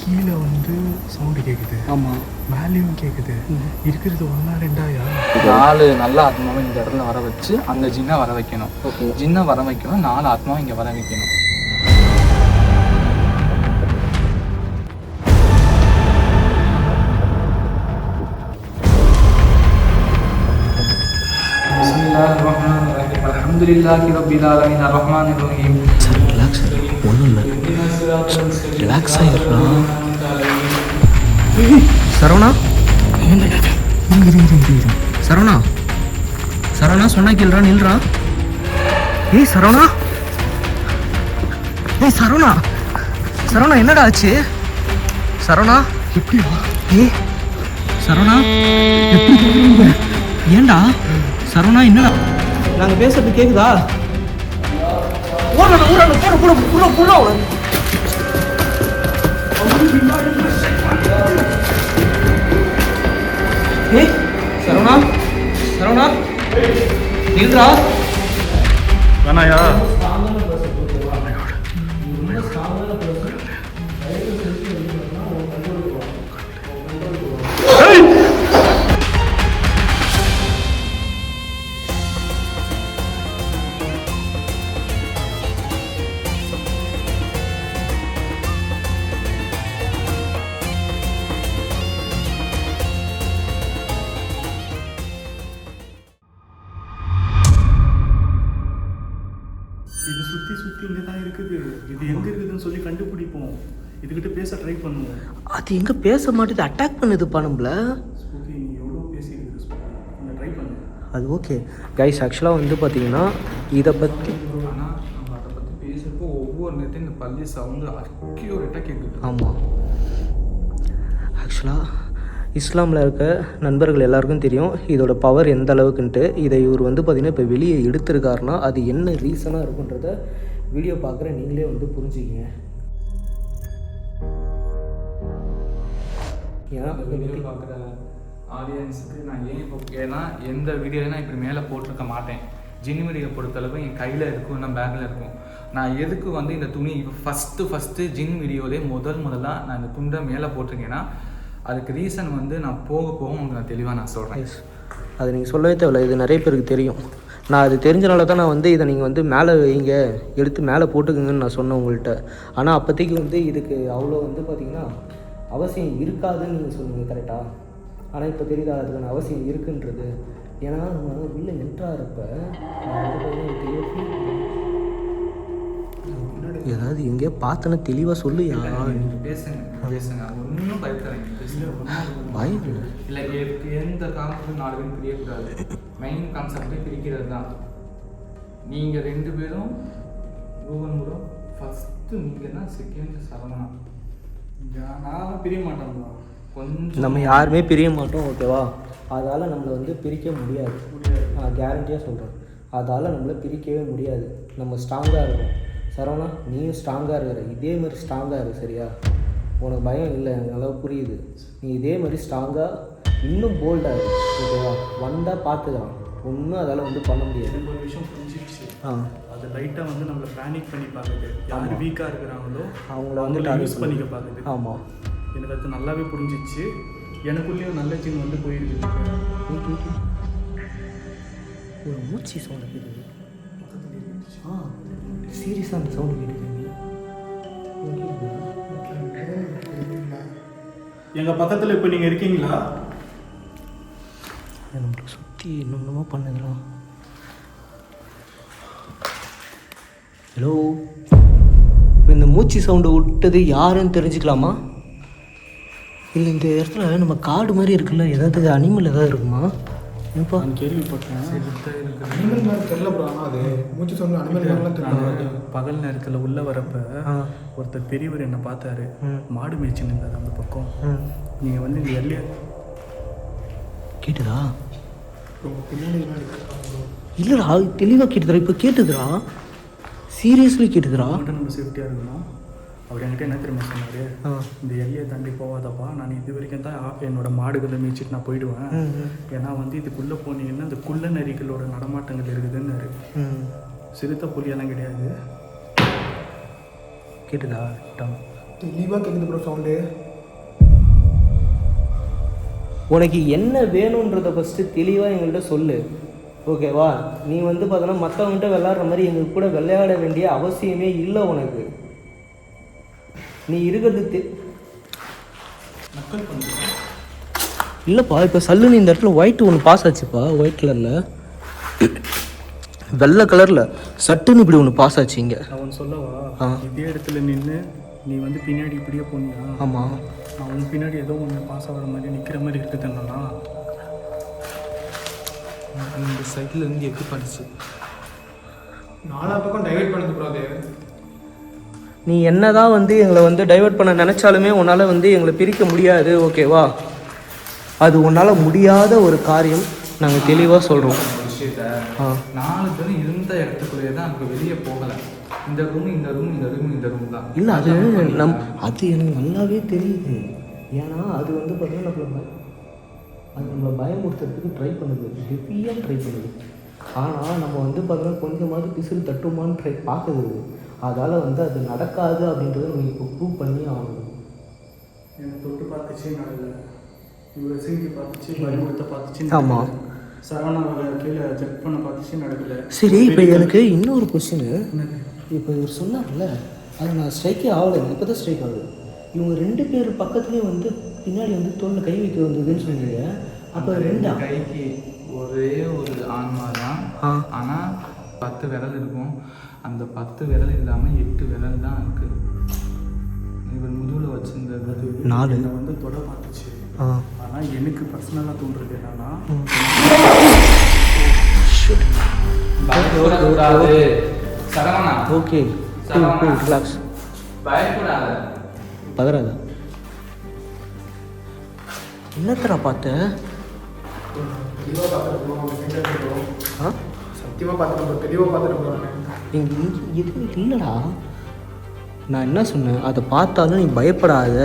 கீழே வந்து சவுண்டு கேட்குது. ஆமாம், மேலேயும் கேட்குது. இருக்கிறது ஒன்றா ரெண்டாயா? 4 நல்ல ஆத்மாவை இந்த இடத்துல வர வச்சு அந்த ஜின்னை வர வைக்கணும். ஜின்னை வர வைக்கணும், 4 ஆத்மாவை இங்கே வர வைக்கணும். அல்ஹம்துலில்லாஹி ரப்பில் ஆலமீன் அர்ரஹ்மானிர் ரஹீம். சார் ரிலாக்ஸ், ஒன்றும் இல்லை, ரிலாக்ஸ் ஆகிடுறா. சரவணா, சரவணா, சரவணா சொன்னா கேள்றா, நில்றா. ஏய் சரவணா, ஏய் சரவணா, சரவணா என்னடா ஆச்சு? சரவணா எப்படியா? ஏய் சரவணா, ஏண்டா சரவணா என்னடா? நாங்கள் பேசுறது கேக்குதா? ஓடணும் ஓடணும், போட போட புள்ள புள்ள. ஏய் சரவணா, சரவணா நில்றா. வேணாயா? இது சுற்றி சுற்றி இங்கே தான் இருக்குது. இது எங்கே இருக்குதுன்னு சொல்லி கண்டுபிடிப்போம். இதுகிட்ட பேச ட்ரை பண்ணுவோம். அது எங்கே பேச மாட்டேது, அட்டாக் பண்ணுதுப்பா நம்மள. ஸ்பூக்கி, நீ எவ்வளோ பேசியிருக்குது ஸ்பூக்கி, கொஞ்சம் ட்ரை பண்ணு. அது ஓகே கைஸ், ஆக்சுவலாக வந்து பார்த்தீங்கன்னா இதை பற்றி ஆனால் நம்ம அதை பற்றி பேசுகிறப்போ ஒவ்வொரு நேரத்தையும் இந்த பள்ளி சவுண்டு அக்யூரேட்டாக கேட்குது. ஆமாம், ஆக்சுவலாக இஸ்லாமில் இருக்க நண்பர்கள் எல்லாருக்கும் தெரியும் இதோட பவர் எந்த அளவுக்குன்ட்டு. இதை இவர் வந்து பார்த்திங்கன்னா இப்போ வெளியே எடுத்திருக்காருன்னா அது என்ன ரீசனாக இருக்குன்றத வீடியோ பார்க்குற நீங்களே வந்து புரிஞ்சுக்கிங்க. ஏன்னா வீடியோ பார்க்குற ஆடியன்ஸுக்கு நான் ஏன் இப்போ, ஏன்னா எந்த வீடியோவில் நான் இப்படி மேலே போட்டிருக்க மாட்டேன். ஜின் வீடியோ பொறுத்தளவு என் கையில் இருக்கும், நான் பேக்கில் இருக்கும். நான் எதுக்கு வந்து இந்த துணி இப்போ ஃபஸ்ட்டு ஜின் வீடியோவிலே முதலாக நான் இந்த துண்டை மேலே போட்டிருக்கேன்னா அதுக்கு ரீசன் வந்து நான் போக உங்களுக்கு நான் தெளிவாக நான் சொல்கிறேன். அது நீங்கள் சொல்லவே தேவையில்ல, இது நிறைய பேருக்கு தெரியும். நான் அது தெரிஞ்சனால தான் நான் வந்து இதை நீங்கள் வந்து மேலே வைங்க, எடுத்து மேலே போட்டுக்குங்கன்னு நான் சொன்னேன் உங்கள்கிட்ட. ஆனால் அப்போதைக்கு வந்து இதுக்கு அவ்வளோ வந்து பார்த்திங்கன்னா அவசியம் இருக்காதுன்னு நீங்கள் சொன்னீங்க, கரெக்டாக? ஆனால் இப்போ தெரியுதா அதுக்கான அவசியம் இருக்குன்றது. ஏன்னா நம்ம உள்ளே என்ட்ராகிறப்ப ஏதாவது எங்கேயோ பார்த்தோன்னா தெளிவாக சொல்லுயா. பேசுங்க ஒன்றும் பயப்படாதீங்க, பயம் இல்லை. எந்த கான்செப்டும் 4 பேரும் பிரியக்கூடாது. மெயின் கான்செப்டே பிரிக்கிறது தான். நீங்கள் 2 பேரும் ரூபன் ப்ரோ ஃபஸ்ட்டு, நீங்கள் தான் செகண்ட் சரவணா. நான் பிரிய மாட்டேன். கொஞ்சம் நம்ம யாருமே பிரிய மாட்டோம், ஓகேவா? அதால் நம்மளை வந்து பிரிக்க முடியாது, நான் கேரண்டியாக சொல்கிறேன். அதால் நம்மளை பிரிக்கவே முடியாது. நம்ம ஸ்ட்ராங்காக இருக்கும். சரவணா, நீயும் ஸ்ட்ராங்காக இருக்கிற, இதே மாதிரி ஸ்ட்ராங்காக இருக்கு, சரியா? உனக்கு பயம் இல்லை, எனக்கு நல்லா புரியுது. நீ இதே மாதிரி ஸ்ட்ராங்காக இன்னும் போல்டாக இருக்கு, ஓகேவா? வந்தால் பார்த்துக்கலாம், ஒன்றும் அதால் வந்து பண்ண முடியாது. ஒரு விஷயம் புரிஞ்சிடுச்சு. அது லைட்டாக வந்து நம்மளை பேனிக் பண்ணி பார்க்குது. யார் வீக்காக இருக்கிறாங்களோ அவங்கள வந்து யூஸ் பண்ணிக்க பார்க்குது. ஆமாம், எனக்கு அது நல்லாவே புரிஞ்சிச்சு. எனக்குள்ளேயும் நல்ல ஜின் வந்து போயிருக்கு. ஒரு மூச்சு சவுண்டு கேட்குது. சீரியஸாக அந்த சவுண்டு கேட்டுக்கீங்க. எங்கள் பக்கத்தில் இப்போ நீங்கள் இருக்கீங்களா? நம்மளை சுற்றி என்னென்னமோ பண்ணுதுலாம். ஹலோ, இப்போ இந்த மூச்சு சவுண்டு விட்டது யாருன்னு தெரிஞ்சுக்கலாமா? இல்லை இந்த இடத்துல நம்ம காடு மாதிரி இருக்குல்ல, ஏதாவது அனிமல் ஏதாவது இருக்குமா? இப்போ நான் கேள்விப்பட்டேன். அனிமல் மாதிரி தெரியல ப்ரோ. ஆனால் அது மூச்சு சவுண்டு அனிமல் மாதிரிலாம் தெரியல. பகல் நேரத்தில் உள்ளே வரப்போ ஒருத்தர் பெரியவர் என்னை பார்த்தாரு. மாடு மேய்ச்சி நின்றார் அந்த பக்கம். நீங்கள் வந்து இந்த எல்லையை கேட்டுதா? பின்னாடி இல்லைடா, தெளிவாக கேட்டுதுடா. இப்போ கேட்டுதுடா, சீரியஸ்லி கேட்டுதுடா. நம்ம சேஃப்டியாக இருக்கணும். அவர் என்கிட்ட என்ன தெரியுமா சொன்னார்? இந்த எல்லையை தாண்டி போகாதப்பா, நான் இது வரைக்கும் தான் என்னோட மாடுகளை மேய்ச்சிட்டு நான் போயிடுவேன். ஏன்னா வந்து இதுக்குள்ளே போனீங்கன்னா இந்த குள்ள நரிகளோட நடமாட்டங்கள் இருக்குதுன்னாரு. சிறுத்தை புலியெல்லாம் கிடையாது. கேட்டுதா? தெளிவாக கேட்குது ப்ரோ சவுண்டு. உனக்கு என்ன வேணுன்றதை ஃபஸ்ட்டு தெளிவாக எங்கள்கிட்ட சொல்லு, ஓகேவா? நீ வந்து பார்த்தோன்னா மற்றவங்கள்ட்ட விளையாடுற மாதிரி எங்கள் கூட விளையாட வேண்டிய அவசியமே இல்லை உனக்கு. நீ இருக்கிறது நக்கல் பண்ணுறேன். இல்லைப்பா. இப்போ சல்லுன்னு இந்த இடத்துல ஒயிட் ஒன்று பாஸ் ஆச்சுப்பா, ஒயிட் கலரில் வெள்ளை கலரில் சட்டுன்னு இப்படி ஒன்று பாஸ் ஆச்சு இங்கே. அவன் சொல்லவா, இதே இடத்துல நின்று நீ வந்து பின்னாடி இப்படியே போனியா? ஆமாம். அவன் பின்னாடி ஏதோ ஒன்று பாஸ் ஆகிற மாதிரி நிற்கிற மாதிரி இருக்குது என்னன்னா இந்த சைக்கிள் இருந்து எப்படி படிச்சு 4 பக்கம் டைவர்ட் பண்ணுது ப்ரோ. அது நீ என்ன தான் வந்து எங்களை வந்து டைவர்ட் பண்ண நினச்சாலுமே உன்னால் வந்து எங்களை பிரிக்க முடியாது, ஓகேவா? அது உன்னால் முடியாத ஒரு காரியம், நாங்கள் தெளிவாக சொல்கிறோம். விஷயத்த 4 பேரும் இருந்த இடத்துக்குள்ளேயே தான் நமக்கு வெளியே போகலை. இந்த ரூம் இந்த ரூம் இந்த ரூம் இந்த ரூம் தான். இல்லை, அது அது எனக்கு நல்லாவே தெரியுது. ஏன்னா அது வந்து பார்த்தீங்கன்னா நம்மளை பயமுறுத்துறதுக்கு ட்ரை பண்ணுது, ஹெவியாக ட்ரை பண்ணுது. ஆனால் நம்ம வந்து பார்த்தோன்னா கொஞ்சமாவது பிசிறு தட்டுமான்னு பார்க்குது. அதால் வந்து அது நடக்காது அப்படின்றத நம்ம இப்போ ப்ரூவ் பண்ணி ஆகணும். எனக்கு தொட்டு பார்த்துச்சு நடக்கல, இவ்வளோ சீங்கி பார்த்துச்சு, பயமுறுத்த பார்த்துச்சு. ஆமாம். சரவணாவை கீழே செக் பண்ண பார்த்துச்சு, நடக்கல. சரி, இப்போ எனக்கு இன்னொரு கொஸ்டின். இப்போ இவர் சொன்னார்ல, அது நான் ஸ்ட்ரைக்கே ஆகலை, இப்போ தான் ஸ்ட்ரைக் ஆகுது. இவங்க 2 பேர் பக்கத்துலேயும் வந்து பின்னாடி வந்து தோளில் கை வைக்க வந்ததுன்னு சொன்னீங்க. அப்போ 2 கைக்கு ஒரே ஒரு ஆன்மா தான். ஆனால் 10 விரல் இருக்கும். அந்த 10 விரல் இல்லாமல் 8 விரல் தான் இருக்கு. இவர் முதுகில் வச்சிருந்தது 4 என்னை வந்து தொட பார்த்துச்சு. ஆனால் எனக்கு பர்சனலாக தோன்றுறது என்னன்னா, பயப்படக்கூடாது சரவணா. ஓகே, ரிலாக்ஸ், பயப்படாத, பதறாத. என்னத்தடா பார்த்த? தெளிவாக பார்த்துட்டு ப்ரோ. ஆ, சத்தியமாக பார்த்துட்டு ப்ரோ, தெளிவாக பார்த்துட்டு ப்ரோ. இங்கே எதுவும் இல்லைடா. நான் என்ன சொன்னேன், அதை பார்த்தாலும் நீ பயப்படாத,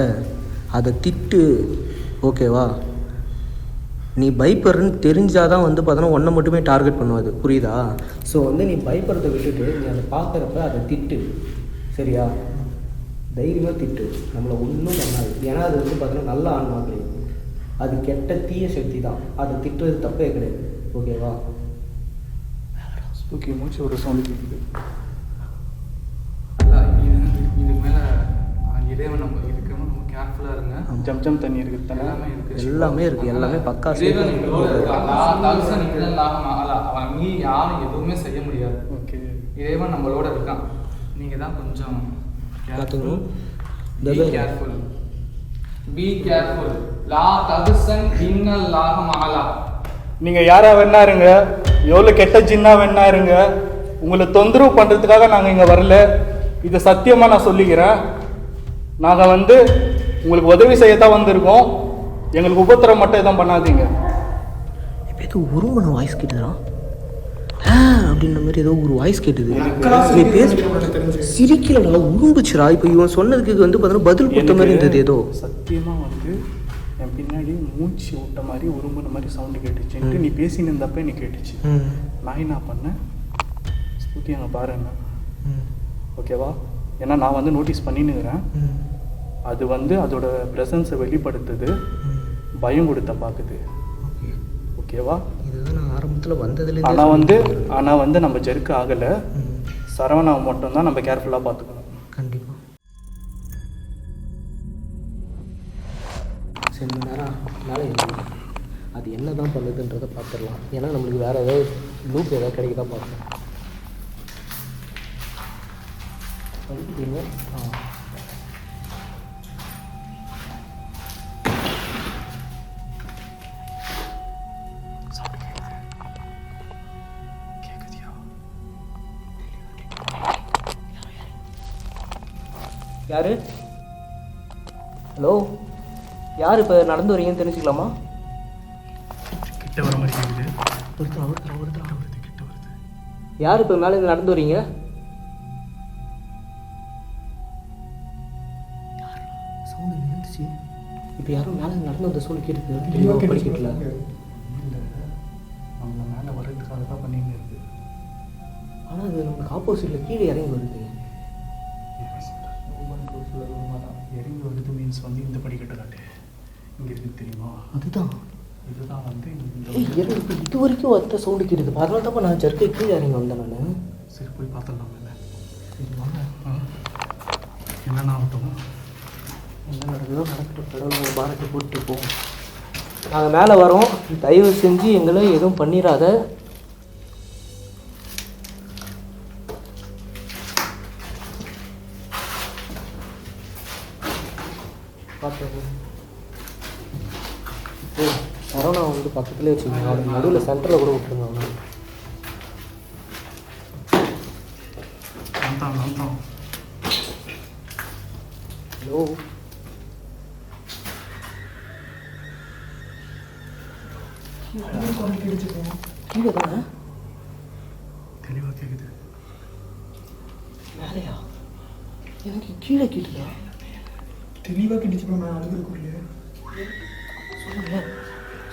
அதை திட்டு, ஓகேவா? நீ பயப்படுறன்னு தெரிஞ்சாதான் வந்து பார்த்தோன்னா ஒன்றை மட்டுமே டார்கெட் பண்ணுவாது, புரியுதா? ஸோ வந்து நீ பயப்படுறதை விட்டுட்டு நீ அதை பார்க்குறப்ப அதை திட்டு, சரியா? தைரியமாக திட்டு, நம்மளை ஒன்றும் பண்ணாது. ஏன்னா அது வந்து பார்த்தோன்னா நல்ல ஆன்மா கிடையாது, அது கெட்ட தீய சக்தி தான். அதை திட்டுறது தப்பே கிடையாது, ஓகேவா? ஓகே, மூச்சு ஒரு சவுண்டு கேட்குது. இது மேலே இறைவன் நம்ம இருக்கணும், நம்ம கேர்ஃபுல்லாக இருங்க. ஜம் ஜம் தண்ணி இருக்குது, எல்லாமே இருக்குது, எல்லாமே இருக்குது, எல்லாமே பக்கா. இறைவன் எங்களோட இருக்கான். அவன் மீறி யாரும் எதுவுமே செய்ய முடியாது. ஓகே, இறைவன் நம்மளோட இருக்கான். நீங்கள் தான் கொஞ்சம் பார்த்துக்கணும். Careful, be careful. லா தகுசன் இன்னல்லாஹ மஅலா. நீங்கள் யாரா வேணா இருங்க, எவ்வளோ கெட்ட ஜின்னா வேணா இருங்க, உங்களை தொந்தரவு பண்ணுறதுக்காக நாங்கள் இங்கே வரல. இதை சத்தியமாக நான் சொல்லிக்கிறேன். நாங்கள் வந்து உங்களுக்கு உதவி செய்யத்தான் வந்திருக்கோம். எங்களுக்கு உபத்திரம் மட்டும் எதுவும் பண்ணாதீங்க. இப்போ ஏதோ உருவன வாய்ஸ் கேட்டுதான் அப்படின்ற மாதிரி ஏதோ ஒரு வாய்ஸ் கேட்டுது. சிரிக்கலடா, உரும்புச்சுடா. இப்போ இவன் சொன்னதுக்கு வந்து பார்த்தீங்கன்னா பதில் கொடுத்த மாதிரி இருந்தது. ஏதோ சத்தியமாக வந்து என் பின்னாடி மூச்சு விட்ட மாதிரி உரும்புன மாதிரி சவுண்டு கேட்டுச்சுன்ட்டு நீ பேசின்னு இருந்தப்ப நீ கேட்டுச்சு. நான் என்ன பண்ணேன், ஸ்பூட்டி அங்கே பாருங்க, ஓகேவா? ஏன்னா நான் வந்து நோட்டீஸ் பண்ணின்னுக்கிறேன். அது வந்து அதோட ப்ரெசன்ஸை வெளிப்படுத்துது, பயம் கொடுத்த பார்க்குது, ஓகேவா? இதுதான் நான் ஆரம்பத்தில் வந்ததுல. ஆனால் வந்து நம்ம ஜெருக்கு ஆகலை. சரவணாவை மட்டும்தான் நம்ம கேர்ஃபுல்லாக பார்த்துக்கணும். கண்டிப்பாக. சரி, நேரம் மேலே அது என்ன தான் பண்ணுதுன்றதை பார்த்துடலாம். ஏன்னா நம்மளுக்கு வேறு ஏதாவது லூப் ஏதாவது கிடைக்க தான் பார்க்கணும். யாரு? ஹலோ, யார் இப்போ நடந்து வரீங்கன்னு தெரிஞ்சுக்கலாமா? கிட்ட வர மாதிரி கேட்குது. கிட்ட வருது. யார் இப்போ மேலே இருந்து நடந்து வரீங்க? சவுண்டு நின்றுச்சு. இப்போ யாரும் மேலே நடந்து வந்த சவுண்டு கேட்டுது. படிக்கல, நம்மள மேலே வர்றதுக்காக தான் பண்ணின்னு இருக்கு. ஆனால் அது நமக்கு ஆப்போசிட்டில் கீழே இறங்கி வருது. மீன்ஸ் வந்து இந்த படிக்கட்டு காட்டு இங்கே இருக்குது தெரியுமா? அதுதான். இதுதான் வந்து இந்த எனக்கு இது வரைக்கும் ஒத்த சவுண்டு கேட்டுது. அதனால தான் நான் ஜர்க்கை கீழே இறங்கி வந்தேன் நான். சரி போய் பார்த்துடலாம் இல்லை? சரி வாங்க. என்னென்ன ஆகட்டும், என்ன நடக்குதோ நடக்கட்டும். கடவுள் பாரத்தை போட்டு போவோம். நாங்கள் மேலே வரோம், தயவு செஞ்சு எங்களை எதுவும் பண்ணிடாத. பார்த்து சரவணா வந்து பக்கத்துலேயே வச்சுக்கோங்க. அவனுக்கு நடுவில் சென்டரில் கூட விட்டுருங்க. அவனுக்கு நான் ஹலோ, கீழே தானே தெளிவாக கேட்குது. வேலையா? எனக்கு கீழே கேட்டுதா? தெளிவாக கிடிச்சு நான் அழுதுக்குள்ளே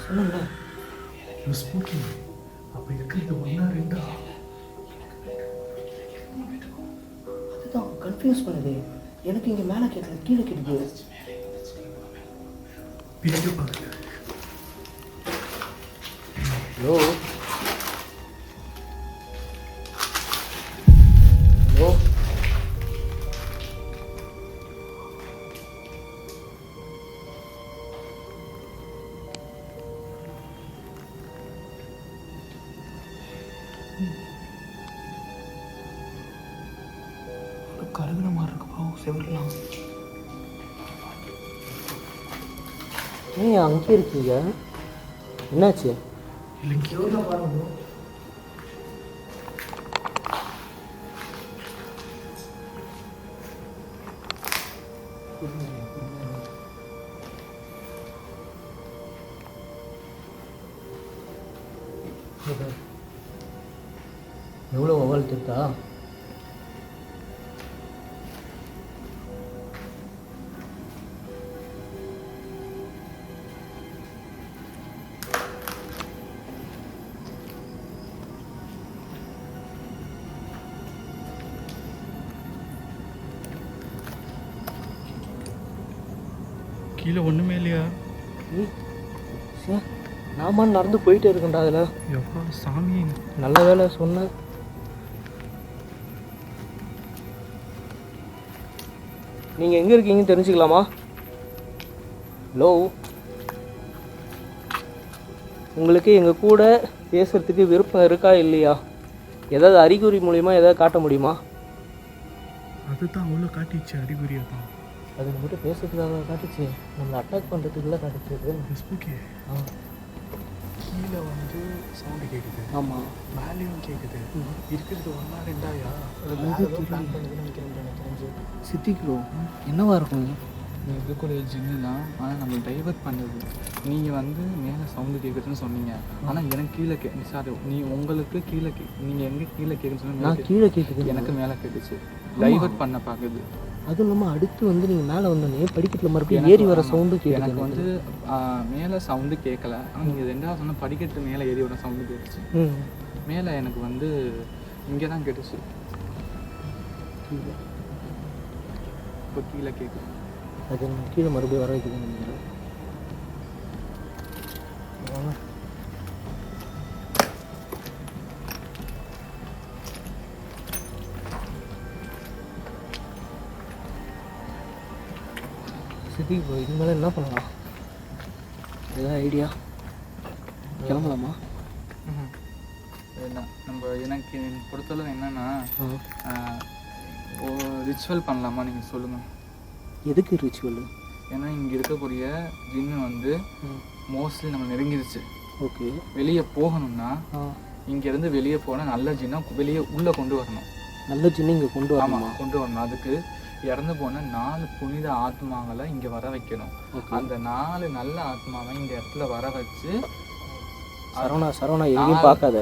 சொல்லுங்க. ஸ்பூக்கி அப்போ இருக்கிறது 1 2 அதுதான் கன்ஃபியூஸ் பண்ணுது. எனக்கு இங்கே மேலே கேட்டது, கீழே கேட்டுது. பின்னாடி பார்க்குது. ஹலோ ஹலோ, கருகிற மாதிரி இருக்குப்பா செவரெலாம். ஏன் அங்கேயே இருக்கீங்க? என்னாச்சு? இல்லைங்க பாருங்க. எவ்வளோ வவால் திட்டா? கீழே ஒன்றுமே இல்லையா? நாம நடந்து போயிட்டே இருக்கேன்டா. அதில் எவ்வளோ சாமி, நல்ல வேலை சொன்னேன். நீங்கள் எங்கே இருக்கீங்கன்னு தெரிஞ்சுக்கலாமா? ஹலோ, உங்களுக்கு எங்கள் கூட பேசுகிறதுக்கு விருப்பம் இருக்கா இல்லையா? ஏதாவது அறிகுறி மூலிமா ஏதாவது காட்ட முடியுமா? அதுதான் அவ்வளோ காட்டிச்சு அறிகுறியாக தான். அது நம்மகிட்ட பேசுறதுக்காக காட்டுச்சு, நம்மளை அட்டாக் பண்ணுறதுக்குள்ள காட்டுச்சு. ஸ்பூக்கி ஆ, கீழே வந்து சவுண்டு கேட்குது, ஆமாம். மேலேயும் கேட்குது. இருக்கிறது 1 2 பிளான் பண்ணுதுன்னு நினைக்கிறேன் எனக்கு தெரிஞ்சு. சித்திக்கிறோம் என்னவா இருக்கும்? இதுக்குரிய ஜின்னு தான், ஆனால் நம்ம டைவர்ட் பண்ணுது. நீங்கள் வந்து மேலே சவுண்டு கேட்குதுன்னு சொன்னீங்க, ஆனால் எனக்கு கீழே சாரி உங்களுக்கு கீழே நீங்கள் எங்கே கீழே கேட்குன்னு நான் சொன்னீங்க, கீழே கேட்குது. எனக்கு மேலே கேட்டுச்சு. டைவர்ட் பண்ண பார்க்குது. அதுவும் இல்லாமல் அடுத்து வந்து நீங்கள் மேலே வந்தோடனே படிக்கட்டில் மறுபடியும் எனக்கு ஏறி வர சவுண்டு எனக்கு கேட்குது. வந்து மேலே சவுண்டு கேட்கல, ஆனால் நீங்கள் 2வது சொன்ன படிக்கட்டு மேலே ஏறி வர சவுண்டு கேட்டுச்சு. ம், மேலே எனக்கு வந்து இங்கே தான் கேட்டுச்சு. கீழே இப்போ கீழே கேட்குது. அது நம்ம கீழே மறுபடியும் வர வைக்குதுன்னு நினைக்கிறேன். வாங்க. சித்தி இப்போ இனிமேல் என்ன பண்ணலாம்? ஏதாவது ஐடியா? கிளம்பலாமா? நம்ம எனக்கு பொறுத்தளவு என்னென்னா ரிச்சுவல் பண்ணலாமா நீங்கள் சொல்லுங்கள். எதுக்கு ரிச்சுவல்? ஏன்னா இங்கே இருக்கக்கூடிய ஜின்னு வந்து மோஸ்ட்லி நம்ம நெருங்கிடுச்சு. ஓகே, வெளியே போகணும்னா ஆ, இங்கேருந்து வெளியே போனால் நல்ல ஜின்னா வெளியே உள்ளே கொண்டு வரணும். நல்ல சின்ன இங்கே கொண்டு வரணுமா? ஆமாம், கொண்டு வரணும். அதுக்கு இறந்து போன 4 புனித ஆத்மாங்களை இங்கே வர வைக்கணும். அந்த 4 நல்ல ஆத்மாவை இந்த இடத்துல வர வச்சு சரவணா எங்கேயும் பார்க்காத.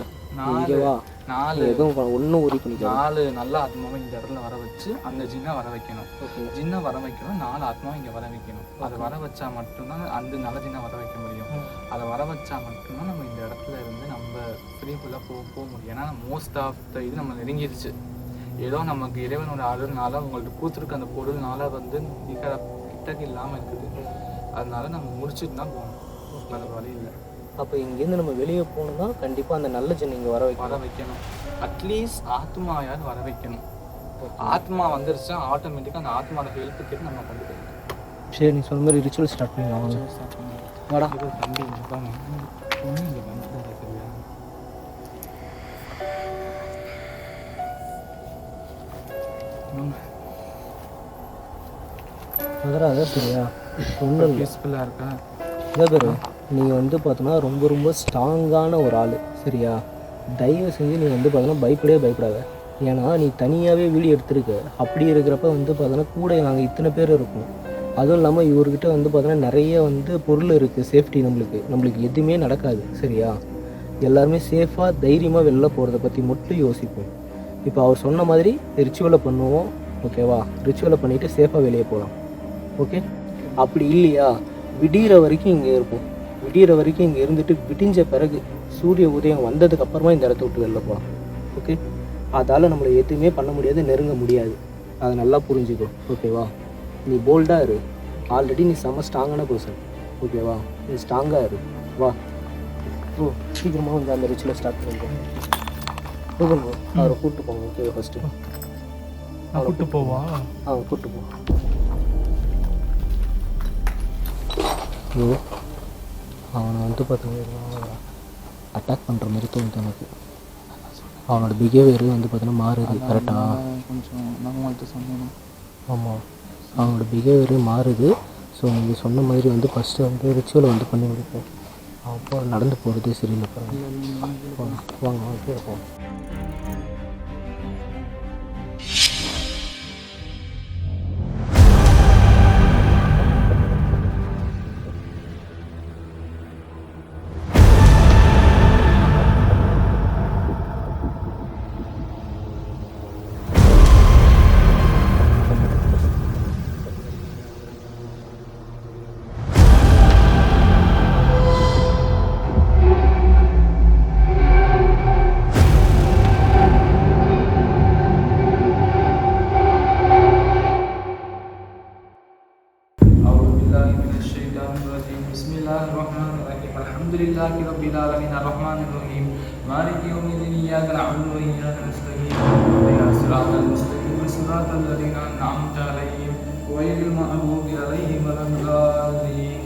4 எதுவும் ஒன்றும் உரி பண்ணிக்கலாம். 4 நல்ல ஆத்மாவை இந்த இடத்துல வர வச்சு அந்த ஜின்னை வர வைக்கணும். ஜின்னை வர வைக்கணும், 4 ஆத்மாவை இங்கே வர வைக்கணும். அதை வர வச்சா மட்டும்தான் அந்த நல்ல ஜின்னை வர வைக்க முடியும். அதை வர வச்சா மட்டும்தான் நம்ம இந்த இடத்துல இருந்து நம்ம ஃப்ரீஃபுல்லாக போக முடியும். ஏன்னா மோஸ்ட் ஆஃப் த இது நம்ம நெருங்கிடுச்சு. ஏதோ நமக்கு இறைவனோட அருள்னால உங்களுக்கு கொடுத்துருக்க அந்த பொருள்னால வந்து கிட்டக்கு இல்லாமல் இருக்குது. அதனால நம்ம முடிச்சுட்டு தான் போகணும், வேறு வழி இல்லை. அப்போ இங்கேருந்து நம்ம வெளியே போகணும்னா கண்டிப்பாக அந்த நல்ல ஜென் இங்கே வர வைக்கணும். அட்லீஸ்ட் ஆத்மாயாவது வர வைக்கணும். ஆத்மா வந்துருச்சா ஆட்டோமேட்டிக்காக அந்த ஆத்மாவோட ஹெல்ப் கேட்டு நம்ம கொண்டு போயிடணும். சரி, நீ சொன்ன மாதிரி ரிச்சுவல் ஸ்டார்ட் பண்ணிடலாம். வாடா தம்பி இருப்பாங்க ஒன்றும் இங்கே வந்துட்டாரு சரியா? அதான் சரியா ஒன்றும் பீஸ்ஃபுல்லாக இருக்கா? இதை நீங்கள் வந்து பார்த்தோன்னா ரொம்ப ரொம்ப ஸ்ட்ராங்கான ஒரு ஆள் சரியா. தயவு செஞ்சு நீ வந்து பார்த்தோன்னா பயப்படாத. ஏன்னா நீ தனியாகவே வீடியோ எடுத்திருக்க. அப்படி இருக்கிறப்ப வந்து பார்த்தோன்னா கூட நாங்கள் இத்தனை பேர் இருக்கோம். அதுவும் இல்லாமல் இவர்கிட்ட வந்து பார்த்தோன்னா நிறைய வந்து பொருள் இருக்குது, சேஃப்டி. நம்மளுக்கு எதுவுமே நடக்காது சரியா. எல்லாருமே சேஃபாக தைரியமாக வெளில போகிறத பற்றி மட்டும் யோசிப்போம். இப்போ அவர் சொன்ன மாதிரி ரிச்சுவலை பண்ணுவோம் ஓகேவா. ரிச்சுவலை பண்ணிவிட்டு சேஃபாக வெளியே போகலாம் ஓகே. அப்படி இல்லையா விடிகிற வரைக்கும் இங்கே இருப்போம். விடிகிற வரைக்கும் இங்கே இருந்துட்டு விடிஞ்ச பிறகு சூரிய உதயம் வந்ததுக்கப்புறமா இந்த இடத்த விட்டு வெளில போகலாம் ஓகே. அதால் நம்மளை எதுவுமே பண்ண முடியாது, நெருங்க முடியாது. அதை நல்லா புரிஞ்சுக்கோ ஓகேவா. நீ போல்டாக இரு. ஆல்ரெடி நீ செம்ம ஸ்ட்ராங்கான பர்சன் ஓகேவா. நீ ஸ்ட்ராங்காக இரு. வா ஓ சீக்கிரமாக வந்து அந்த ரிச்சுவலை ஸ்டார்ட் பண்ணிக்கோங்க. அவரை கூப்பிட்டு போங்க ஓகேவா. ஃபஸ்ட்டு கூப்பிட்டு போவா? கூப்பிட்டு போ. ஐயோ அவனை வந்து பார்த்தீங்கன்னா அட்டாக் பண்ணுற மாதிரி தோணுது எனக்கு. அவனோட பிஹேவியர் வந்து பார்த்தீங்கன்னா மாறுது கரெக்டாக. கொஞ்சம் நம்மள்கிட்ட சொன்னோம். ஆமாம் அவனோட பிஹேவியரே மாறுது. ஸோ நீங்கள் சொன்ன மாதிரி வந்து ஃபஸ்ட்டு வந்து ரிச்சுவலை வந்து பண்ணி கொடுப்போம். அப்போ நடந்து போகிறதே சரியில்லை பாருங்க. வாங்க போவோம். Alhamdulillahi Rabbil Alamin Ar-Rahmanir Rahim Maliki Yawmiddin Iyyaka na'budu wa iyyaka nasta'in Ihdinas siratal mustaqim siratal ladzina an'amta 'alaihim ghayril maghdubi 'alaihim waladdallin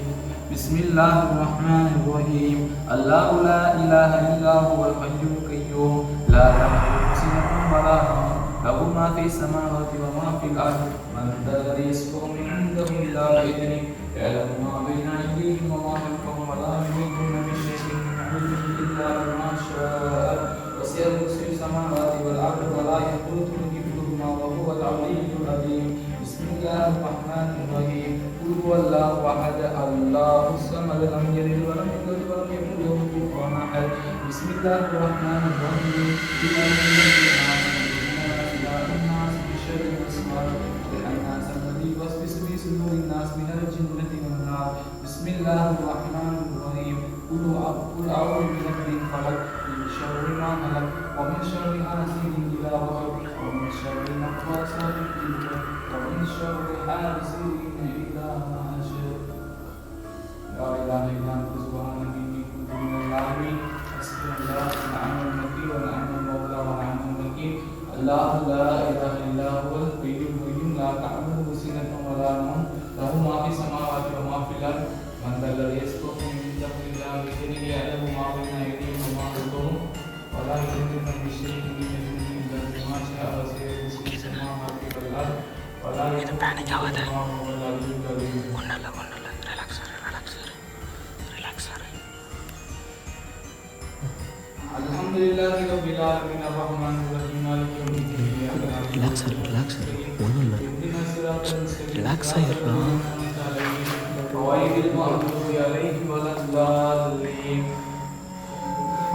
Bismillahirrahmanirrahim Allahu la ilaha illa huwal hayyul qayyum la ta'khudhuhu sinatun wa la nawm lahu ma fis samawati wa ma fil ardi man dhal ladzi yashfa'u 'indahu illa bi'idhnihi ya'lamu ma bayna aydihim wa ma khalfahum wa la yuhituna bi shay'in min 'ilmihi illa bima sha'a wasi'a kursiyyuhu samawati wal ardi wa la yaquduhu hifdhuhuma wa huwal 'aliyyul 'azim Bismillahirrahmanirrahim Qul huwallahu ahad Allahus samad lam yalid wa lam yulad wa lam yakul lahu kufuwan ahad Bismillahirrahmanirrahim Bismillahirrahmanirrahim Qul a'udzu birabbil falaq min syarri ma khalaq wa min syarri hasidin idza waqab wa min syarri naffatsati fil 'uqad wa min syarri hasidin idza hasad La ilaha illa anta subhanaka inni kuntu minadh dhalimin Bismillahirrahmanirrahim wa ni'mal mawla wa ni'mal wakeel Allahu la ilaha illa huwal hayyul qayyum la ta'khudhuhu sinatun wa la nawm lahu ma fis samawati wa ma fil ardi man dhal ladzi yashfa'u 'indahu illa bi'idhnihi ya'lamu ma bayna aydihim wa ma khalfahum wa la yuhituna bi shay'in min 'ilmihi illa bima sha'a wasi'a kursiyuhu samawati wal ardi wa la yuhituna bi shay'in min 'ilmihi Alhamdulillahi Rabbil Alamin Ar-Rahmanir Rahim Maliki Yawmiddin Iyyaka na'budu wa iyyaka nasta'in Ihdinas siratal mustaqim ghayril maghdubi 'alaihim waladdallin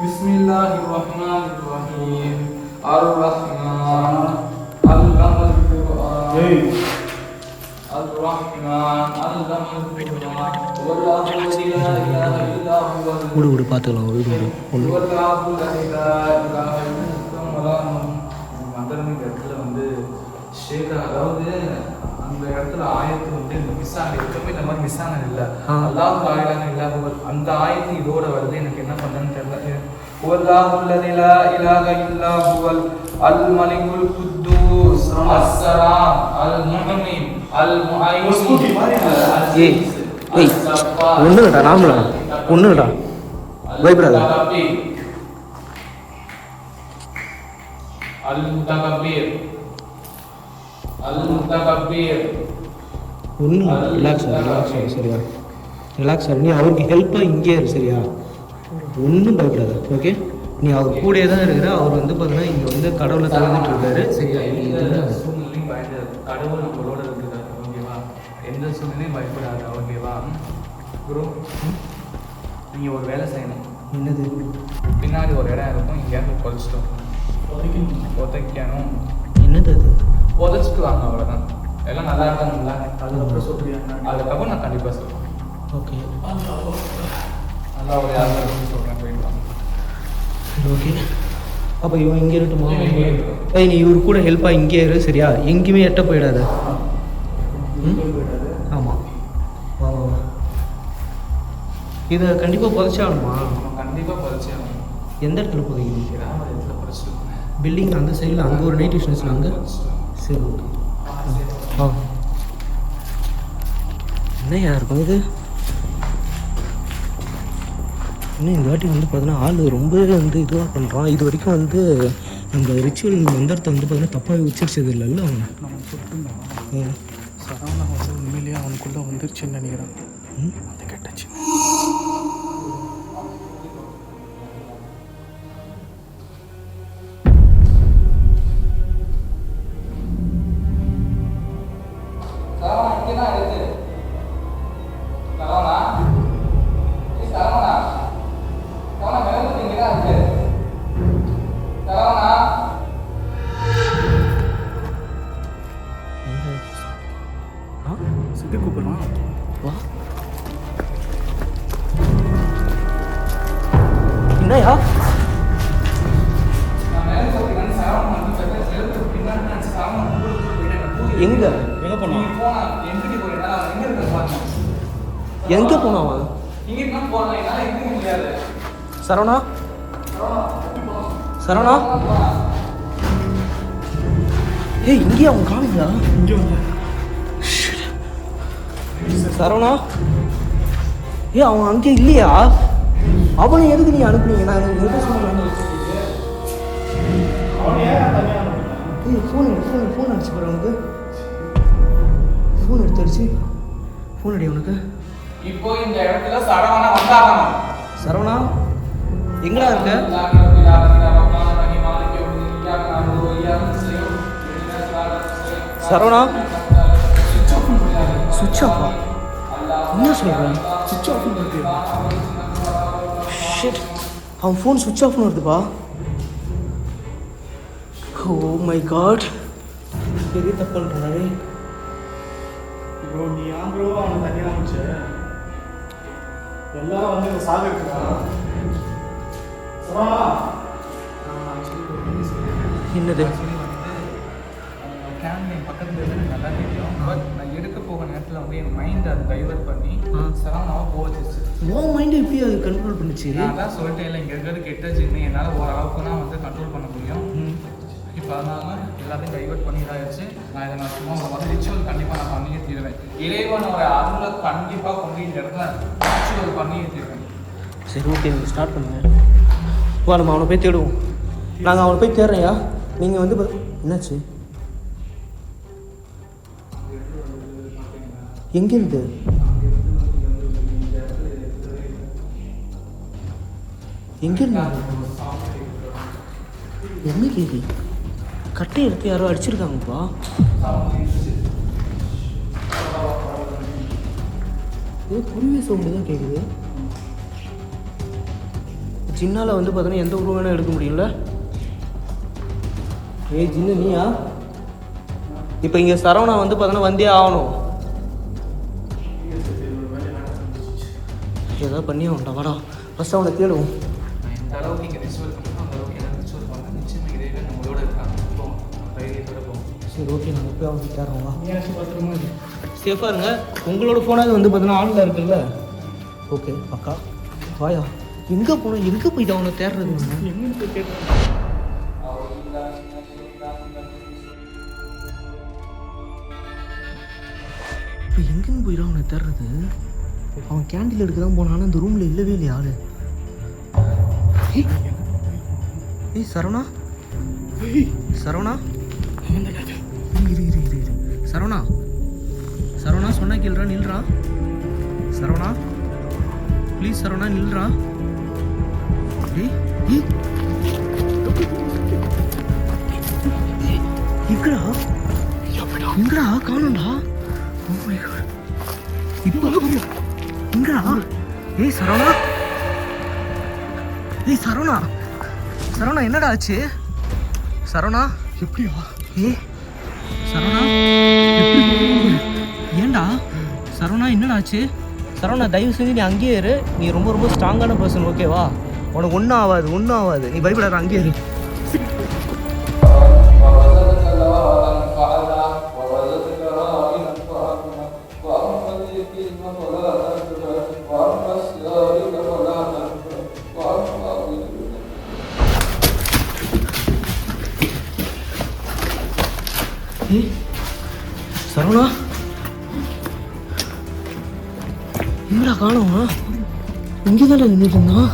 Bismillahirrahmanirrahim Ar-Rahman 'allamal Qur'an Ar-Rahman 'allamal Qur'an Wallahu la ilaha illa huwa விடு பார்த்துக்கலாம் விடு மந்திரம் இந்த இடத்துல வந்து ஷேக் அதாவது அந்த அந்த இடத்துல ஆயத்து வந்து மிஸ் ஆனது எப்பவுமே இந்த மாதிரி மிஸ் ஆனது இல்லை. அல்லாஹ் ஆயிலான இல்லாத அந்த ஆயத்து இதோட வருது. எனக்கு என்ன பண்ணணும்னு தெரியல. வல்லாஹுல்லதி லா இலாஹ இல்லா ஹுவல் அல் மலிகுல் குத்தூஸ் அஸ்ஸலாம் அல் முஹ்மின் அல் முஹைமின் ஒண்ணுடா நாமளா ஒண்ணுடா பயப்படாத. அல் முத்தகப்பீர் அல் முத்தகப்பீர் ஒன்றும் ரிலாக்ஸ் சரியா ரிலாக்ஸ் நீ அவருக்கு ஹெல்ப்பாக இங்கே இரு சரியா, ஒன்றும் பயப்படாத. ஓகே, நீ அவர் கூடயே தான் இருக்கிற. அவர் வந்து பார்த்தீங்கன்னா இங்கே வந்து கடவுளை தகுந்துட்டு இருக்காரு சரியா. சூழ்நிலையும் பயப்படாது, கடவுள் நம்மளோட இருக்கிறார். ஓகேவா, எந்த சூழ்நிலையும் பயப்படாது. ஓகேவா குரு, நீங்கள் ஒரு வேலை செய்யணும். என்னது? பின்னாடி ஒரு இடம் இருக்கும், இங்கேயாவது புதைச்சிட்டோம். புதைக்கணும். என்னது அது? புதைச்சிட்டு வாங்க, அவ்வளோதான். எல்லாம் நல்லா இருக்கானுங்களா? அதுக்கப்புறம் சொல்றியா? அதுக்கப்புறம் நான் கண்டிப்பாக சொல்லுவேன். ஓகே நல்லா ஒரு யாரும் சொல்கிறேன், போயிட்டு வாங்க. ஓகே, அப்போ இவன் இங்கே இருக்கட்டுமா? ஏய், நீ இவர் கூட ஹெல்ப்பாக இங்கே இரு சரியா, எங்கேயுமே எட்ட போயிடாத. ஆமாம், வா வா வா. இதை கண்டிப்பாக புதைச்சாகணுமா? நம்ம கண்டிப்பாக புதைச்சே ஆகணும். எந்த இடத்துல புதைக்கணும்? ஏதாவது ஒரு இடத்துல புதைச்சிட்டு பில்டிங் அந்த சைடில் அங்கே ஒரு நைட் விஷன்ஸில் அங்கே. சரி ஓகே. ஆ, என்னையா இருக்கும் இது? இன்னும் இந்த வாட்டி வந்து பார்த்தீங்கன்னா ஆள் ரொம்ப வந்து இதுவாக பண்ணுறான். இது வரைக்கும் வந்து அந்த ரிச்சுவல் மந்திரத்தை வந்து பார்த்தீங்கன்னா தப்பாக உச்சரிச்சது இல்லைல்ல அவன். நம்ம சொல்லிட்டு சரவணா வந்து உண்மையிலேயே அவனுக்குள்ளே வந்துருச்சுன்னு நினைக்கிறான். அது கெட்டச்சு. சித்தி கூப்பிடுறான். வா, என்னையா? எங்க எங்கே போனான்? எங்கே போனாவன்? சரவணா, சரவணா, ஏய் இங்கேயே அவன் காமிங்களா? இங்கே வந்து சரவணா, ஏய் அவன் அங்கே இல்லையா? அவனை எதுக்கு நீ அனுப்புனீங்க? நான் எது சொன்னேன்? ஏய் ஃபோன் அடிச்சு பாரு அவனுக்கு. ஃபோன் எடுத்துருச்சு. ஃபோன் அடி அவனுக்கு. இப்போ இந்த இடத்துல சரவணா வந்தாகணும். சரவணா எங்கடா இருக்க? சரவணா, சுவிட்ச் ஆஃபா? என்ன சொல்கிறேன்? சுவிட்ச் ஆஃப் பண்ணிட்டு ஷிட், அவன் ஃபோன் சுவிட்ச் ஆஃப்னு வருதுப்பா. ஓ மை காட், பெரிய தப்பு பண்ணுறாரு. ப்ரோ நீ ஏன் ப்ரோ அவனை தனியாக ஆரம்பிச்ச? எல்லாரும் வந்து இந்த சாகத்துக்கா என்னது? கேமரா பக்கத்தில் இருந்து நல்லா தெரியும். பட் நான் எடுக்க போக நேரத்தில் வந்து என் மைண்ட் அதை டைவர்ட் பண்ணி சரவணாவை போச்சிச்சு. உன் மைண்டை எப்படி அது கண்ட்ரோல் பண்ணுச்சு? நான் தான் சொல்லிட்டேன் இல்லை, இங்கே இருக்கிறது கெட்ட ஜின்னு, என்னால் ஓரளவுக்கு தான் வந்து கண்ட்ரோல் பண்ண முடியும். இப்போ அதனால எல்லாத்தையும் டைவர்ட் பண்ணி இதாகிடுச்சு. நான் இதை நான் சும்மா வந்து ரிச்சுவல் கண்டிப்பாக நான் பண்ணியே தீருவேன். இறைவனோட அருளை கண்டிப்பாக கொண்டு இந்த இடத்துல ரிச்சுவல் பண்ணியே தீருவேன். சரி ஓகே, நீங்கள் ஸ்டார்ட் பண்ணுங்க. வா நம்ம அவனை போய் தேடுவோம். நாங்கள் அவனை போய் தேடுறேன்யா. நீங்கள் வந்து என்னாச்சு? எங்கேருந்து? எங்கேருந்து? என்ன கேள்வி? கட்டை எடுத்து யாரோ அடிச்சிருக்காங்கப்பா. இது குருவி சவுண்டு தான் கேட்குது. ஜின்னால் வந்து பார்த்தோன்னா எந்த உருவம் வேணால் எடுக்க முடியும்ல? ஏய் ஜின்னு நீயா? இப்போ இங்கே சரவணா வந்து பார்த்தோன்னா வந்தே ஆகணும். ஏதாவது பண்ணி அவன்டா வாடா, ஃபஸ்ட்டு அவனை தேடுவோம். நான் எந்த அளவுக்கு இங்கே ரிச்சுவல் பண்ணணும் அந்த அளவுக்கு எதாவது ரிச்சுவல் பண்ண நிச்சயமாக இறைவன் நம்மளோட இருக்காங்க. போவோம், தைரியத்தோட போவோம். சரி சரி ஓகே நம்ம போய் அவங்க தேடுறோம் வா. ஏன் பத்திரமா இருக்கு. சேஃபாக இருங்க. உங்களோட ஃபோனாவது வந்து பார்த்தீங்கன்னா ஆனில் இருக்குல்ல. ஓகே அக்கா வாயா. எங்கே போனோம், எங்கே போயிட்டு அவனை தேடுறது? எங்கன்னு போய் கேட்டேன். இப்போ எங்கேன்னு போயிடும் அவனை தேடுறது? அவன் கேண்டீன் எடுக்க தான் போனாலும் அந்த ரூமில் இல்லவே இல்லையா ஆளு. ஏய் சரவணா, சரவணா இரு இரு இரு இரு. சரவணா, சரவணா சொன்னா கேள்றா, நில்றா. சரவணா ப்ளீஸ், சரவணா நில்றா. ஏய் ஏய் எங்கடா எங்கடா காணோம்டா. Oh my God. இப்போ எங்கடா? ஏய் சரவணா, ஏய் சரவணா, சரவணா என்னடா ஆச்சு? சரவணா எப்படியா? ஏய் சரவணா ஏன்டா? சரவணா என்னடா ஆச்சு? சரவணா தயவு செஞ்சு நீ அங்கேயே இரு. நீ ரொம்ப ரொம்ப ஸ்ட்ராங்கான பர்சன் ஓகேவா? உனக்கு ஒன்றும் ஆகாது, ஒன்றும் ஆகாது. நீ பயப்படாத, அங்கேயே இரு. ஏய் சரவணா எங்கடா காணோம்? இங்கே தானே நின்றுட்டு இருந்தான்.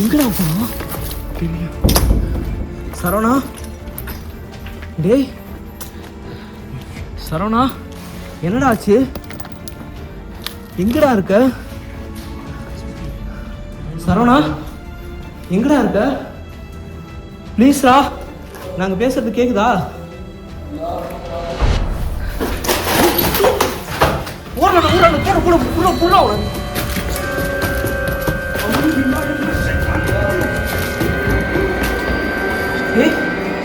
எங்கடா போனோம்? சரவணா டேய் சரவணா என்னடா ஆச்சு? எங்கடா இருக்க சரவணா? எங்கடா இருக்க? ப்ளீஸ்ரா, நாங்க பேசுறது கேக்குதா? ஊரான ஊரான போட போட புள்ள புள்ள அவன. ஏய்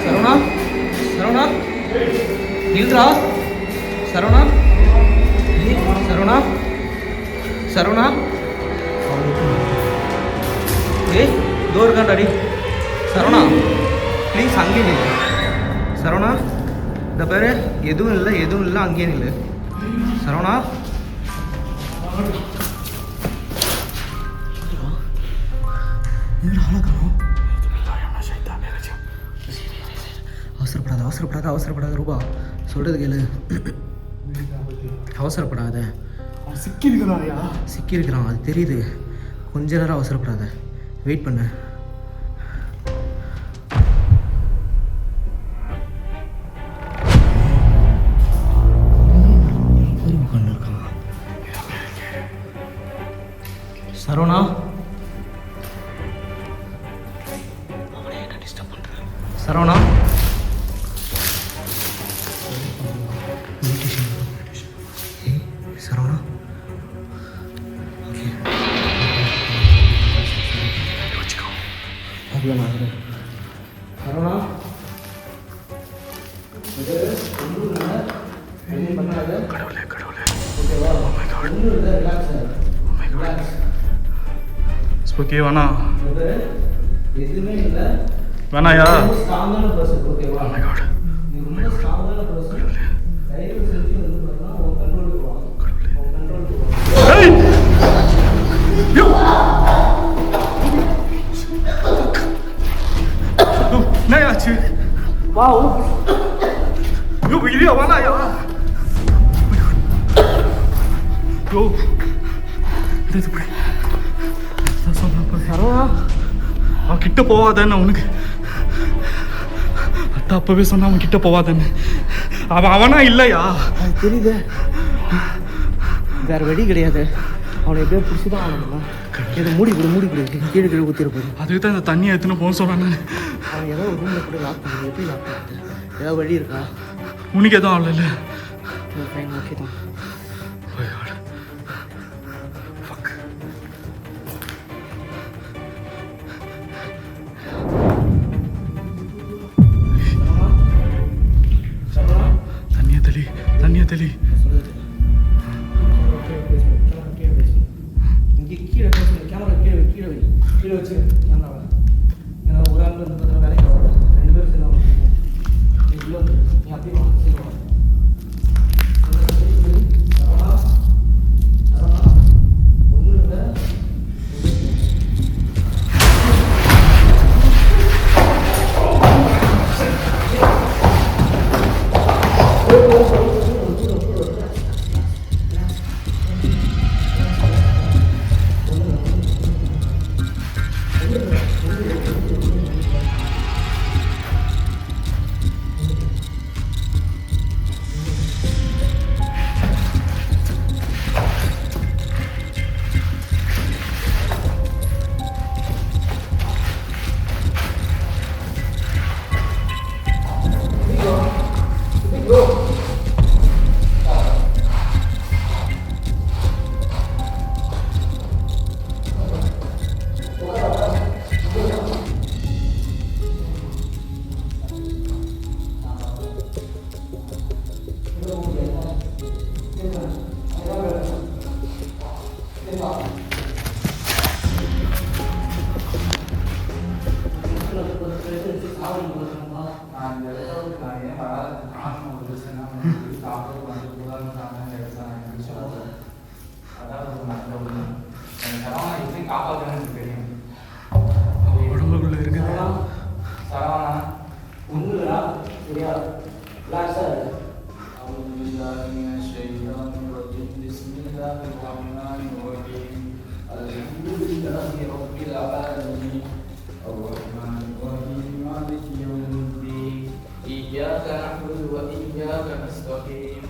சரவணா, சரவணா நில்றா. சரவணா, ஏய் சரவணா, சரவணா ஏய் தோ இருக்காண்டாடி. சரவணா ப்ளீஸ் அங்கேயே நில்லு. சரவணா இந்த பேர் எதுவும் இல்லை, எதுவும் இல்லை, அங்கேயே நில்லு. சரவணா அவசரப்படாத அவசரப்படாத அவசரப்படாத ரூபா, சொல்கிறது கேளு. அவசரப்படாத. அவன் சிக்கியிருக்கிறாயா? சிக்கியிருக்கிறான் அது தெரியுது. கொஞ்ச நேரம் அவசரப்படாத, வெயிட் பண்ணு. சரவணா அவனை என்ன டிஸ்டர்ப் பண்ணுறேன்? சரவணா சரவணா ஓகே வச்சுக்கோ. அப்படியே நான் சரவணா கடவுளே கடவுளே. ஓகேவா? ஒன்றும் இல்லை, ரிலாக்ஸ் ரிலாக்ஸ். ஓகே வேணா எதுவுமே இல்லை. வேணாயா? ஸ்ட்ராங்கான பர்சன் ஓகேவா? Oh my God. நீ ரொம்ப ஸ்ட்ராங்கான பர்சன். தயவு செஞ்சு வந்து பார்த்தா உன் கண்ட்ரோலுக்கு வா. உன் கண்ட்ரோலுக்கு வா. ஏய்! யோ! யோ, என்னையாச்சு? வா யோ, இல்லையா வேணாயா? யோ, இது எப்படி? நான் சொன்னப்ப சரவணா அவன் கிட்ட போவாதான்னு அவனுக்கு அத்தா அப்பவே சொன்னா அவன் கிட்ட போவாதான்னு. அவனா இல்லையா? அது தெரியுது. வேற வழி கிடையாது. அவனை எப்படியோ பிடிச்சி தான் ஆகணும். இதை மூடி கொடு கீழே கீழே ஊற்றிருப்பது. அதுக்கு தான் இந்த தண்ணியை எடுத்துன்னு போக சொன்னாங்க. அவன் ஏதோ ஒரு ரூமில் கூட லாக் பண்ணுது. எப்படி லாக் பண்ணுறது? ஏதாவது வழி இருக்கா? உனக்கு எதுவும் ஆகல இல்லை? ஃபைன் ஓகே தான். தண்ணியை தெளி. இங்கே கீழே கேமரா கீழே வச்சு கேமராவை. ஏன்னா ஒரு ஆள் வந்து பார்த்தா வேலைக்கு வரும். 2 பேரும் சேர்ந்து إياك نعبد وإياك نستعين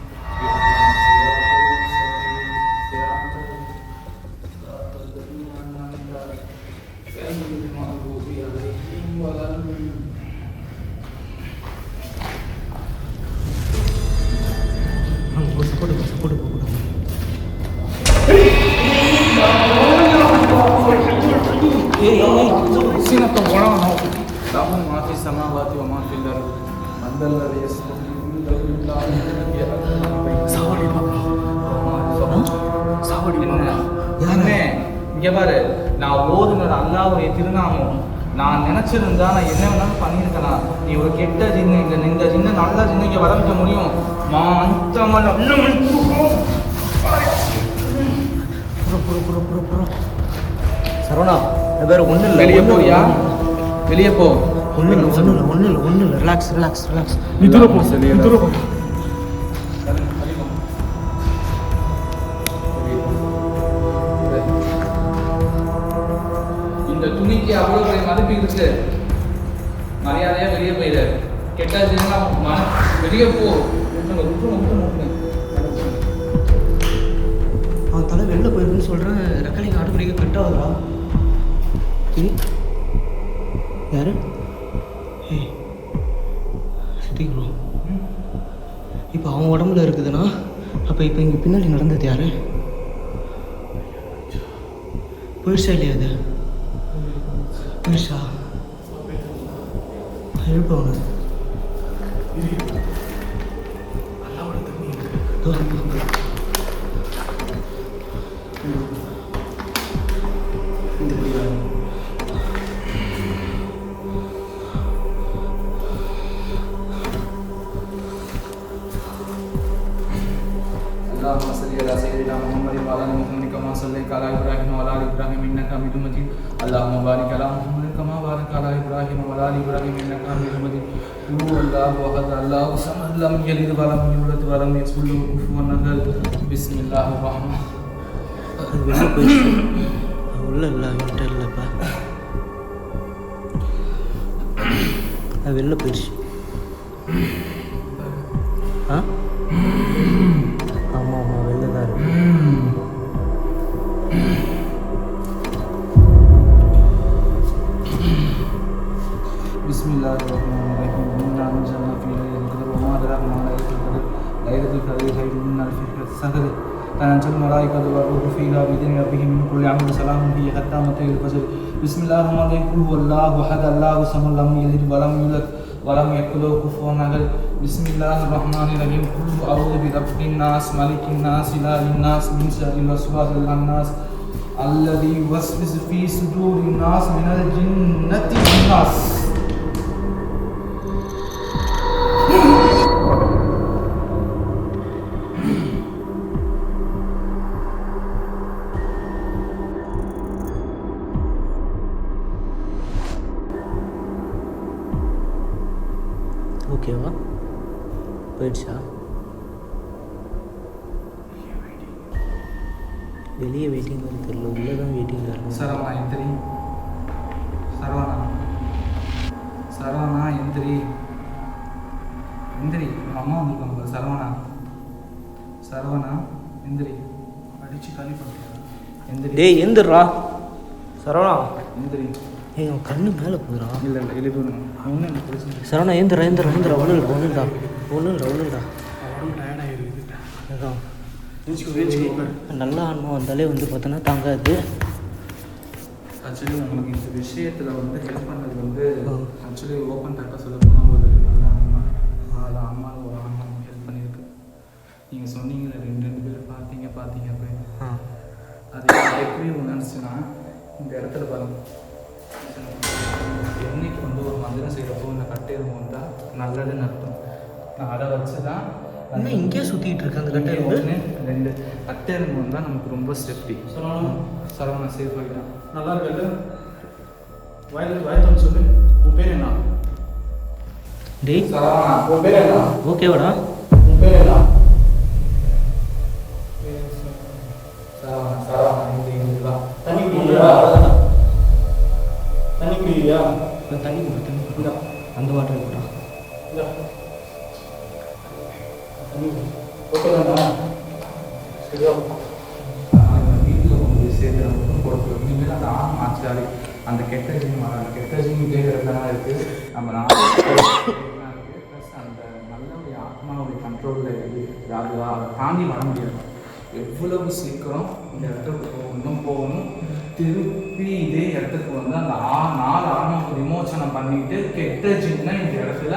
صراط الذين أنعمت عليهم غير المغضوب عليهم ولا الضالين. سنة ونوم له ما في السماوات وما في الأرض من ذا الذي يستطيع من دون الله இங்க பாரு, நான் ஓதுனது அல்லாஹ்வுடைய திருநாமம். நான் நினைச்சிருந்தா நான் என்ன வேணாலும் பண்ணியிருக்கலாம். நீ ஒரு கெட்ட ஜின்னு, இந்த ஜின்னு நல்ல ஜின்னு இங்க வர வைக்க முடியும். சரவணா வேற ஒன்றும் இல்லை. வெளியே போறியா? வெளியே போ. ஒன்றும் இல்லை ரிலாக்ஸ். நீ தூர போ, நீ தூர போ. இந்த துணிக்கு அவ்வளவு பெரிய மதிப்பு இருக்கு. மரியாதையா வெளியே போயிடு. கெட்ட ஜின்னா வெளியே போ. விட்டுருங்க. அவன் தலை வெளில போயிருக்குன்னு சொல்கிறேன். ரெக்கலிங் ஆட்டோமேட்டிக்காக கட் ஆகுதா? யாரு? ப்ரோ, இப்போ அவன் உடம்புல இருக்குதுன்னா அப்போ இப்போ இங்கே பின்னாடி நடந்தது யாரு? போயிடுச்சா இல்லையா? அது போயிடுச்சா? எழுப்ப அவனு. اللهم صل على سيدنا محمد وعلى ال محمد كما صليت على ابراهيم وعلى ال ابراهيم انك حميد مجيد. اللهم بارك على محمد كما باركت على ابراهيم وعلى ال ابراهيم انك حميد مجيد. قل هو الله احد الله الصمد لم يلد ولم يولد ولم يكن له كفوا احد. بسم الله الرحمن உள்ள இல்லை இல்லைப்பா, அது வெளில போயிடுச்சு. ஆமாம் வெளில தான் இருக்கு. بسم الله الرحمن الرحيم. إنا أنزلنا في ليلة القدر وما أدراك ما ليلة القدر ليلة القدر خير من ألف شهر تنزل الملائكة والروح فيها بإذن ربهم من كل أمر سلام هي حتى مطلع الفجر. بسم الله الرحمن الرحيم. قل هو الله أحد الله الصمد لم يلد ولم يولد ولم يكن له كفوا أحد. بسم الله الرحمن الرحيم. قل أعوذ برب الناس ملك الناس إله الناس من شر الوسواس الخناس الذي يوسوس في صدور الناس من الجنة والناس. ஓகேவா? போயிடுச்சா? வெளியே வெயிட்டிங் தெரியல, உள்ளே தான் வெயிட்டிங் இருக்கும். சரவணா எந்திரி. சரவணா எந்திரி. அம்மா வந்துருக்காங்க. சரவணா எந்திரி. அடிச்சு காலி பண்ணுறேன். எந்திரி. டேய் எந்திரா சரவணா. எந்திரி. ஏய் அவன் கண்ணு மேலே போகுதுடா. இல்லை எழுப்பணும். ஒன்றும் எனக்கு பிரச்சனை. சரவணா ஏந்திரா ஒன்றுடா. உடம்பு டயர்டாக இருக்குது. அதான் வச்சுக்கோ. நல்லா ஆன்மா வந்தாலே வந்து பார்த்தோன்னா தாங்காது. ஆக்சுவலி உங்களுக்கு இந்த விஷயத்தில் வந்து ஹெல்ப் பண்ணது வந்து ஆக்சுவலி ஓப்பன் டாட்டாக சொல்ல போனால் ஒரு நல்ல அம்மா. அது அம்மாவில் ஒரு அம்மா ஹெல்ப் பண்ணியிருக்கு. நீங்கள் சொன்னீங்களே ரெண்டு பேர் பார்த்தீங்க போய் அது எப்படி உணர்ச்சுன்னா இந்த இடத்துல பாருங்க, என்னைக்கு வந்து ஒரு மந்திரம் செய்கிறப்போ இந்த கட்டையரும் வந்தால் நல்லதுன்னு அர்த்தம். நான் அதை வச்சு தான் இன்னும் இங்கேயே சுற்றிட்டு இருக்கு அந்த கட்டை. ரெண்டு கட்டையரும் வந்தால் நமக்கு ரொம்ப சேஃப்டி. சரவணா சேஃப் ஆகிட்டான். நல்லா இருக்கு. வாய்த்து சொல்லு. உன் பேர் என்ன? டேய் சரவணா உன் பேர் என்ன? ஓகேவாடா? உன் பேர் என்ன? வீட்டில் வந்து சேர்த்து பொறுப்பு இனிமேல் அந்த ஆச்சாரி அந்த கெட்ட ஜீனி வராது. கெட்ட ஜீனி கேட்கறதுலாம் இருக்குது. நம்ம ப்ளஸ் அந்த நல்ல ஆத்மாவுடைய கண்ட்ரோலில் இருக்குது. அதை தாண்டி வர முடியாது. எவ்வளவு சீக்கிரம் இந்த இடத்துக்கு போகணும் திருப்பி இதே இடத்துக்கு வந்து அந்த 4 ஆன்மாவை விமோச்சனம் பண்ணிட்டு கெட்ட ஜின்னை இந்த இடத்துல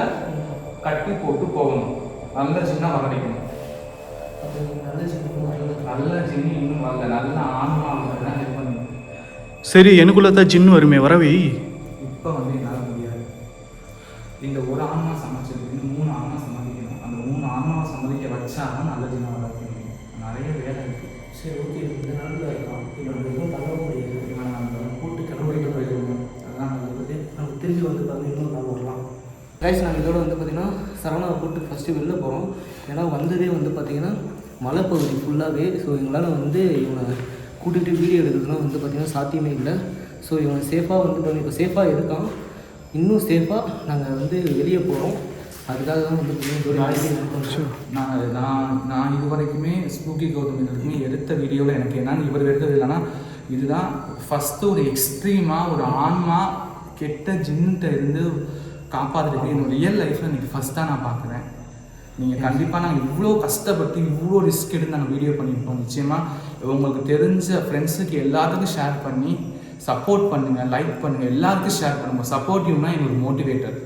கட்டி போட்டு போகணும். நல்ல ஜின்னை வர வைக்கணும். நல்ல ஜின்னு இன்னும் வரல. நல்ல ஆன்மாவை தான் இது பண்ணணும். சரி, எனக்குள்ள தான் ஜின்னு வருமே, வரவை. இப்போ வந்து என்னால் முடியாது. இந்த ஒரு ஆன்மா சமைச்சதுக்கு இன்னும் 3 ஆன்மா சம்மதிக்கணும். அந்த 3 ஆன்மாவை சம்மதிக்க வச்சா தான் நல்ல ஜின்னை வர வைக்க முடியும். நிறைய வேலை இருக்குது. சரி, ஓகே, இந்த நாளில் இருக்கான். இப்போ நம்ம எதுவும் பண்ணவும் முடியாது. நம்ம கூட்டு கிளம்பிட்டு போயிடுவோம். அதுதான் நல்லது. நம்ம திரும்பி வந்து பார்த்தீங்கன்னா இன்னொரு நாள் வரலாம். கைஸ், நாங்கள் இதோட வந்து பார்த்திங்கன்னா சரவணாவை கூப்பிட்டு ஃபஸ்ட்டு வெளில போகிறோம். ஏன்னா வந்ததே வந்து பார்த்திங்கன்னா மலைப்பகுதி ஃபுல்லாகவே. ஸோ எங்களால் வந்து இவனை கூட்டிகிட்டு வீடியோ எடுக்கிறதுலாம் வந்து பார்த்திங்கன்னா சாத்தியமே இல்லை. ஸோ இவனை சேஃபாக வந்து பண்ணி இப்போ சேஃபாக இருக்கான். இன்னும் சேஃபாக நாங்கள் வந்து வெளியே போகிறோம். அதுக்காக தான் வந்து நான் இது வரைக்குமே ஸ்பூக்கி கௌதம் வரைக்குமே எடுத்த வீடியோவில் எனக்கு என்னன்னு இவர் எடுத்தது இல்லைன்னா இதுதான் ஃபஸ்ட்டு ஒரு எக்ஸ்ட்ரீமாக ஒரு ஆன்மா கெட்ட ஜின்கிட்ட இருந்து காப்பாற்றுறதுக்கு என்னோட ரியல் லைஃப்பில் இன்றைக்கி ஃபஸ்ட்டாக நான் பார்க்குறேன். நீங்கள் கண்டிப்பாக நாங்கள் இவ்வளோ கஷ்டப்பட்டு இவ்வளோ ரிஸ்க் எடுத்து நாங்கள் வீடியோ பண்ணியிருப்போம். நிச்சயமாக உங்களுக்கு தெரிஞ்ச ஃப்ரெண்ட்ஸுக்கு எல்லாத்துக்கும் ஷேர் பண்ணி சப்போர்ட் பண்ணுங்கள், லைக் பண்ணுங்கள், எல்லாருக்கும் ஷேர் பண்ணுங்கள். சப்போர்ட்டிவ்னா எங்களுக்கு மோட்டிவேட்டர்.